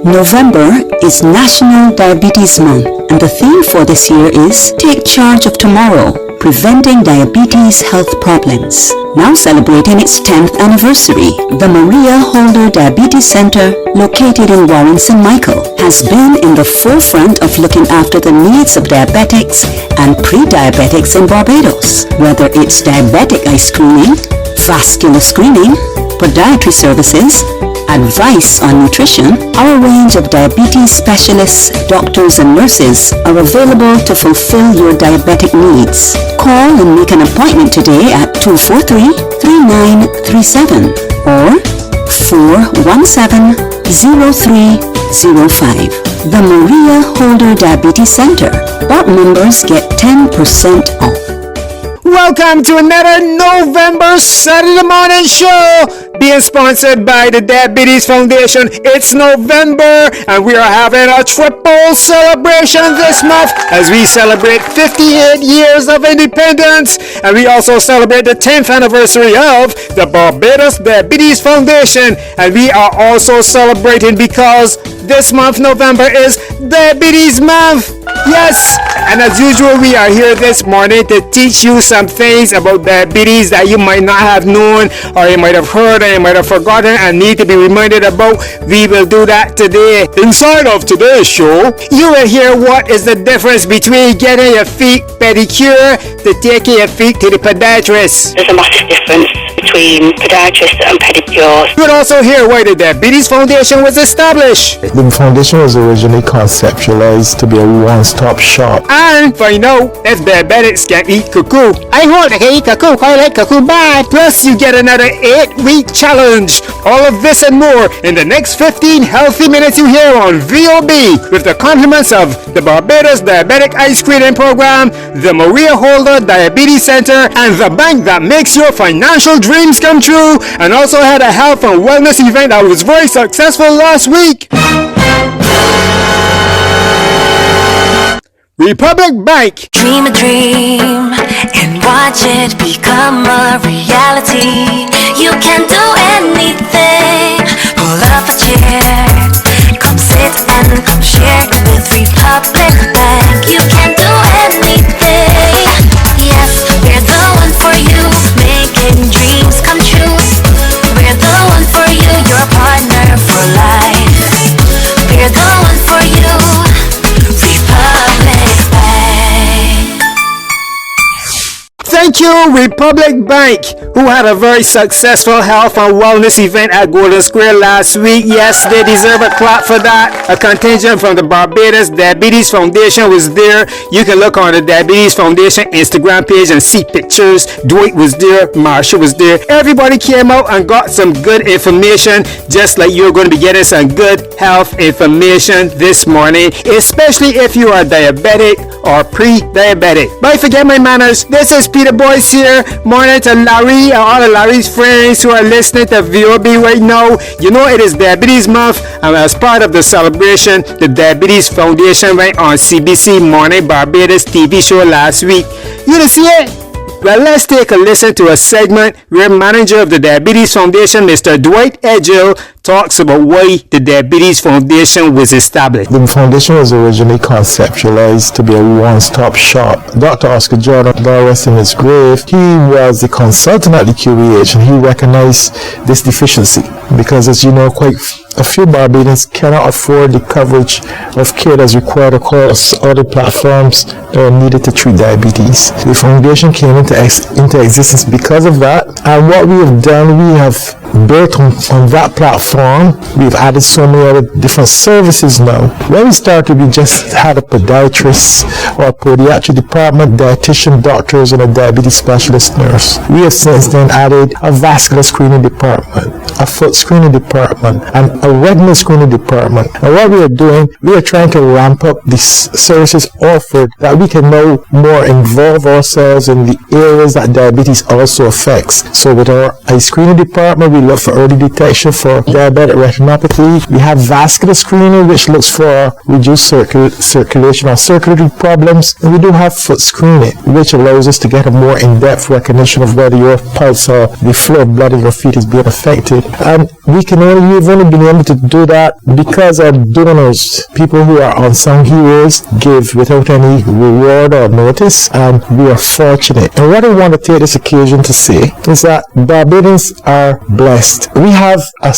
November is National Diabetes Month, and the theme for this year is Take Charge of Tomorrow, Preventing Diabetes Health Problems. Now celebrating its 10th anniversary, the Maria Holder Diabetes Center, located in Warren St. Michael, has been in the forefront of looking after the needs of diabetics and pre-diabetics in Barbados. Whether it's diabetic eye screening, vascular screening, podiatry services, advice on nutrition, our range of diabetes specialists, doctors and nurses are available to fulfill your diabetic needs. Call and make an appointment today at 243-3937 or 417-0305. The Maria Holder Diabetes Center. BOP members get 10% off. Welcome to another November Saturday morning show, being sponsored by the Diabetes Foundation. It's November and we are having a triple celebration this month as we celebrate 58 years of independence, and we also celebrate the 10th anniversary of the Barbados Diabetes Foundation. And we are also celebrating because this month, November, is Diabetes Month. Yes, and as usual, we are here this morning to teach you some things about diabetes that you might not have known, or you might have heard, or you might have forgotten and need to be reminded about. We will do that today. Inside of today's show, you will hear what is the difference between getting your feet pedicure to taking your feet to the podiatrist. There's a massive difference between podiatrists and pedicures. You will also hear why the Diabetes Foundation was established. The foundation was originally conceptualized to be a one-stop shop. And find out if diabetics can eat cuckoo. I hope I can eat cuckoo. I like cuckoo. Bye. Plus, you get another 8-week challenge. All of this and more in the next 15 healthy minutes you hear on VOB, with the compliments of the Barbados Diabetic Eye Screening Program, the Maria Holder Diabetes Center, and the bank that makes your financial dreams come true. And also had a health and wellness event that was very successful last week. Republic Bank. Dream a dream and watch it become a reality. You can do anything. Pull up a chair, come sit and come share with Republic Bank. You can do anything. Yes, we're the one for you, making dreams come true. We're the one for you, your partner for life. We're the one for you, Republic Bank. Thank you, Republic Bank, who had a very successful health and wellness event at Golden Square last week. Yes, they deserve a clap for that. A contingent from the Barbados Diabetes Foundation was there. You can look on the Diabetes Foundation Instagram page and see pictures. Dwight was there, Marsha was there. Everybody came out and got some good information, just like you're going to be getting some good health information this morning, especially if you are diabetic or pre-diabetic. But I forget my manners. This is Peter Boyce here. Morning to Larry and all of Larry's friends who are listening to VOB right now. You know it is Diabetes Month, and as part of the celebration, the Diabetes Foundation went on CBC Morning Barbados TV show last week. You didn't see it? Well, let's take a listen to a segment where manager of the Diabetes Foundation, Mr. Dwight Edgell, talks about why the Diabetes Foundation was established. The foundation was originally conceptualized to be a one-stop shop. Dr. Oscar Jordan, God rest in his grave, he was the consultant at the QEH, and he recognized this deficiency because, as you know, quite a few Barbadians cannot afford the coverage of care that's required across other platforms that are needed to treat diabetes. The foundation came into existence because of that, and what we have done, we have built on that platform. We've added so many other different services now. When we started, we just had a podiatrist or a podiatry department, dietitian, doctors, and a diabetes specialist nurse. We have since then added a vascular screening department, a foot screening department, and a retinal screening department. And what we are doing, we are trying to ramp up the services offered that we can now more involve ourselves in the areas that diabetes also affects. So with our eye screening department, we look for early detection for diabetic retinopathy. We have vascular screening, which looks for reduced circulation or circulatory problems. And we do have foot screening, which allows us to get a more in-depth recognition of whether your pulse or the flow of blood in your feet is being affected. And we've only been able to do that because our donors, people who are on some heroes, give without any reward or notice, and we are fortunate. And what I want to take this occasion to say is that Barbadians are blessed. We have a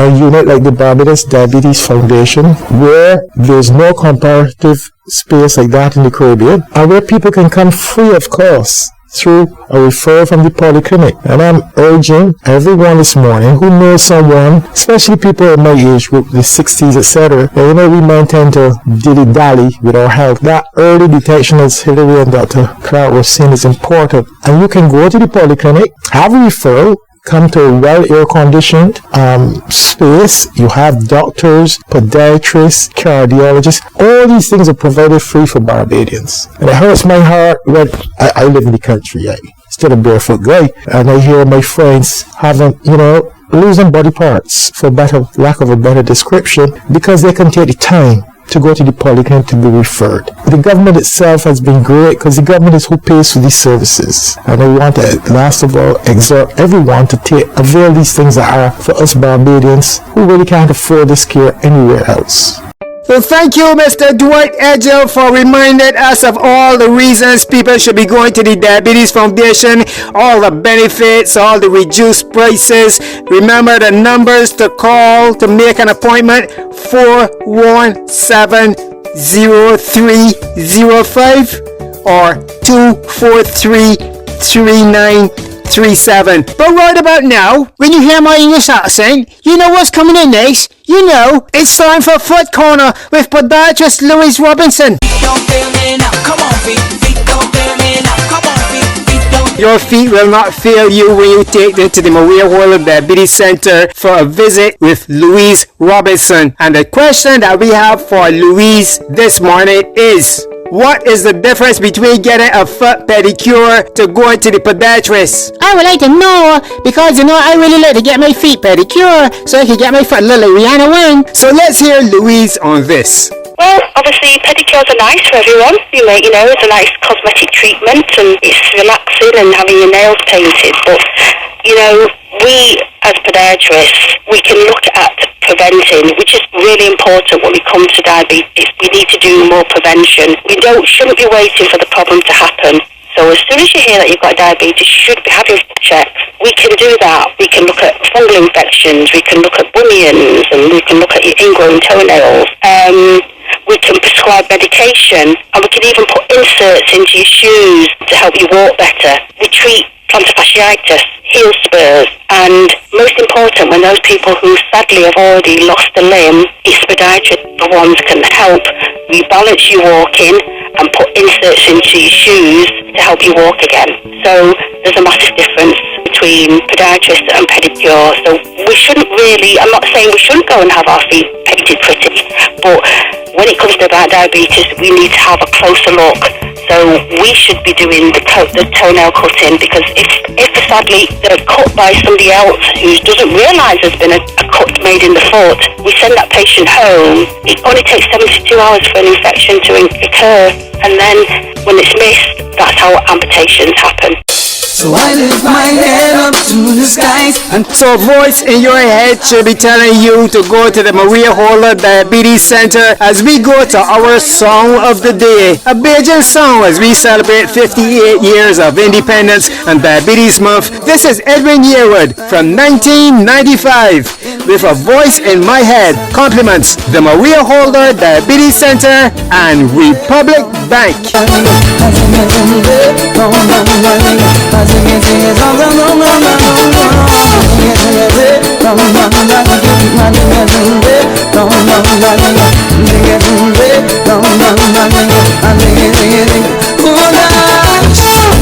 unit like the Barbados Diabetes Foundation, where there's no comparative space like that in the Caribbean, and where people can come free of cost through a referral from the polyclinic. And I'm urging everyone this morning who knows someone, especially people in my age group, the 60s, etc., that, we might tend to dilly-dally with our health. That early detection, as Hillary and Dr. Clark were saying, is important. And you can go to the polyclinic, have a referral, come to a well-air-conditioned space. You have doctors, podiatrists, cardiologists. All these things are provided free for Barbadians. And it hurts my heart when I live in the country. I still a barefoot guy. And I hear my friends having, losing body parts, for lack of a better description, because they can take the time to go to the polyclinic to be referred. The government itself has been great because the government is who pays for these services. And I want to, last of all, exhort everyone to avail these things that are for us Barbadians who really can't afford this care anywhere else. So thank you, Mr. Dwight Edgell, for reminding us of all the reasons people should be going to the Diabetes Foundation, all the benefits, all the reduced prices. Remember the numbers to call to make an appointment: 417-0305 or 243-3937. But right about now, when you hear my English accent, you know what's coming in next. It's time for Foot Corner with Podiatrist Louise Robinson. Your feet will not fail you when you take them to the Maria World Diabetes Center for a visit with Louise Robinson. And the question that we have for Louise this morning is: what is the difference between getting a foot pedicure to going to the podiatrist? I would like to know, because I really like to get my feet pedicure so I can get my foot a little Rihanna one. So let's hear Louise on this. Well, obviously pedicures are nice for everyone. It's a nice cosmetic treatment and it's relaxing and having your nails painted. But, we as podiatrists, we can look at preventing, which is really important when we come to diabetes. We need to do more prevention. We shouldn't be waiting for the problem to happen. So as soon as you hear that you've got diabetes, you should be having checks. We can do that. We can look at fungal infections. We can look at bunions, and we can look at your ingrown toenails. We can prescribe medication, and we can even put inserts into your shoes to help you walk better. We treat plantar fasciitis, heel spurs, and most important, when those people who sadly have already lost a limb, it's podiatrists the ones can help rebalance you walking and put inserts into your shoes to help you walk again. So there's a massive difference between podiatrist and pedicure. So we shouldn't really, I'm not saying we shouldn't go and have our feet painted pretty, but when it comes to diabetes, we need to have a closer look. So we should be doing the toenail cutting, because if sadly they're cut by somebody else who doesn't realise there's been a cut made in the foot, we send that patient home. It only takes 72 hours for an infection to occur, and then when it's missed, that's how amputations happen. So I lift my head up to the skies. And so a voice in your head should be telling you to go to the Maria Holder Diabetes Center as we go to our song of the day. A Bajan song as we celebrate 58 years of independence and Diabetes Month. This is Edwin Yearwood from 1995 with A Voice in My Head. Compliments the Maria Holder Diabetes Center and Republic Bank.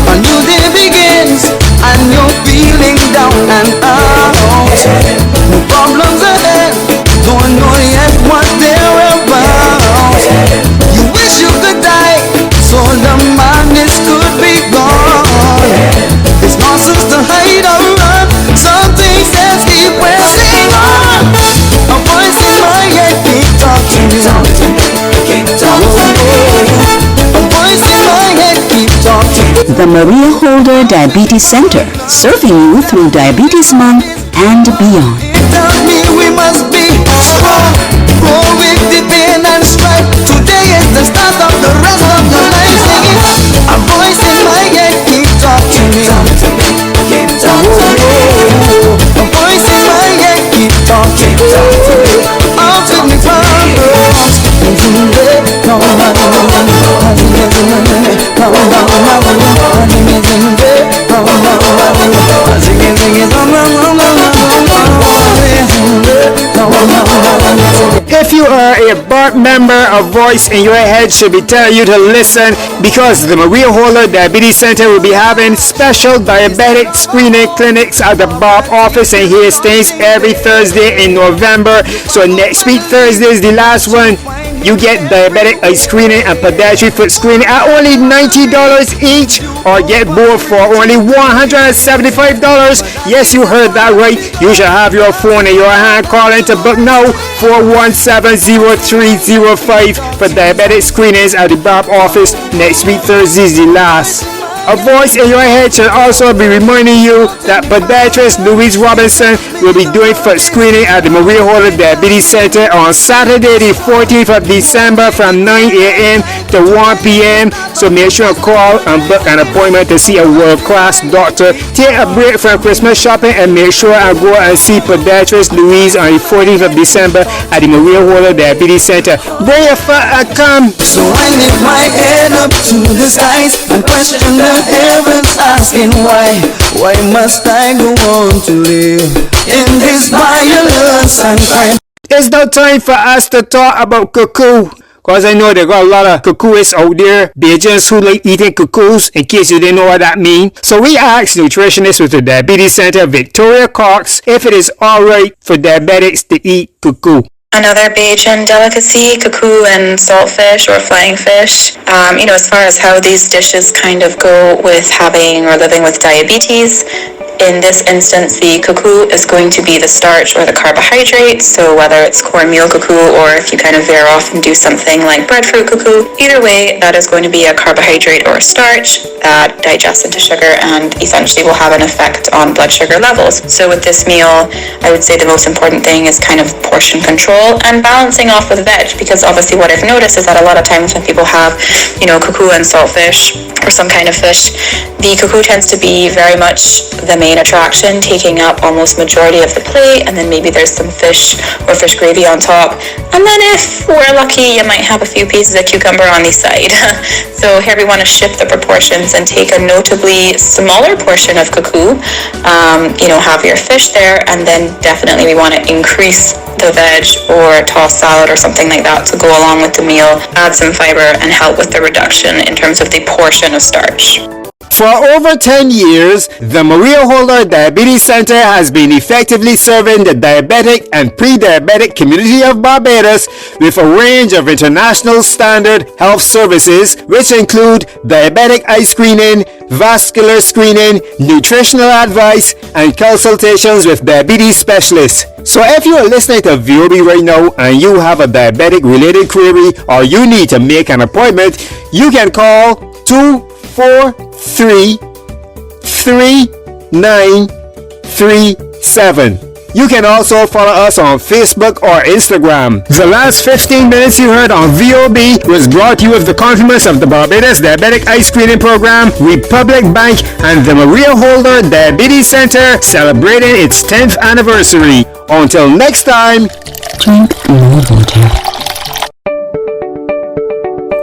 A new day begins and you're feeling down and out. No problems ahead, don't know yet what they're about. You wish you could die so the madness could be gone. It's nonsense to hide or run, some things that keep the Maria Holder Diabetes Center, serving you through Diabetes Month and beyond. Tell me we must be strong, go with the pain and strife. Today is the start of the rest of your life. Singing, a voice in my head, keep talking to me, keep talking to me. A voice in my head, keep talking to me. I'll take me from If you are a board member, a voice in your head should be telling you to listen, because the Maria Holder Diabetes Center will be having special diabetic screening clinics at the Bob office in Hastings every Thursday in November. So next week Thursday is the last one. You get diabetic eye screening and podiatric foot screening at only $90 each, or get both for only $175. Yes, you heard that right. You should have your phone in your hand. Call in to book now, 417-0305 for diabetic screenings at the Bob office. Next week Thursday is the last. A voice in your head should also be reminding you that Podiatrist Louise Robinson will be doing foot screening at the Maria Holder Diabetes Center on Saturday the 14th of December from 9 a.m. to 1 p.m. So make sure to call and book an appointment to see a world-class doctor. Take a break from Christmas shopping and make sure I go and see Podiatrist Louise on the 14th of December at the Maria Holder Diabetes Center. Bring your foot and come. So I lift my head up to the skies and question the heavens, asking why must I go on to live in this violence and crime? It's now time for us to talk about cuckoo, because I know there got a lot of cuckooists out there, Bajans who like eating cuckoos, in case you didn't know what that means. So we asked nutritionist with the Diabetes Center, Victoria Cox, if it is alright for diabetics to eat cuckoo. Another Bajan delicacy, cuckoo and saltfish or flying fish. As far as how these dishes kind of go with having or living with diabetes, in this instance, the cuckoo is going to be the starch or the carbohydrate. So whether it's cornmeal cuckoo or if you kind of veer off and do something like breadfruit cuckoo, either way, that is going to be a carbohydrate or a starch that digests into sugar and essentially will have an effect on blood sugar levels. So with this meal, I would say the most important thing is kind of portion control and balancing off with veg, because obviously what I've noticed is that a lot of times when people have, cuckoo and saltfish or some kind of fish, the cuckoo tends to be very much the main attraction, taking up almost majority of the plate, and then maybe there's some fish or fish gravy on top, and then if we're lucky you might have a few pieces of cucumber on the side. So here we want to shift the proportions and take a notably smaller portion of cuckoo, have your fish there, and then definitely we want to increase the veg or tossed salad or something like that to go along with the meal, add some fiber and help with the reduction in terms of the portion of starch. For over 10 years, the Maria Holder Diabetes Center has been effectively serving the diabetic and pre-diabetic community of Barbados with a range of international standard health services, which include diabetic eye screening, vascular screening, nutritional advice, and consultations with diabetes specialists. So if you are listening to VOB right now and you have a diabetic related query or you need to make an appointment, you can call 243-3937. You can also follow us on Facebook or Instagram. The last 15 minutes you heard on VOB was brought to you with the compliments of the Barbados Diabetic Eye Screening Program, Republic Bank, and the Maria Holder Diabetes Center celebrating its 10th anniversary. Until next time, Drink more water.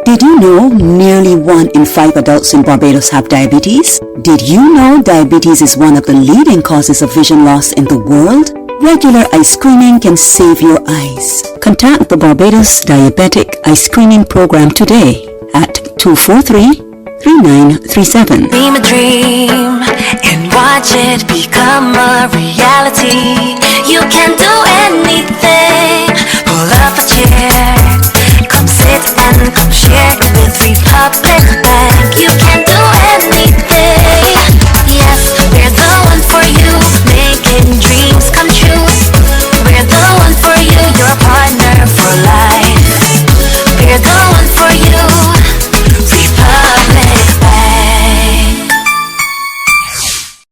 Did you know nearly 1 in 5 adults in Barbados have diabetes? Did you know diabetes is one of the leading causes of vision loss in the world? Regular eye screening can save your eyes. Contact the Barbados Diabetic Eye Screening Program today at 243-3937. Dream a dream and watch it become a reality.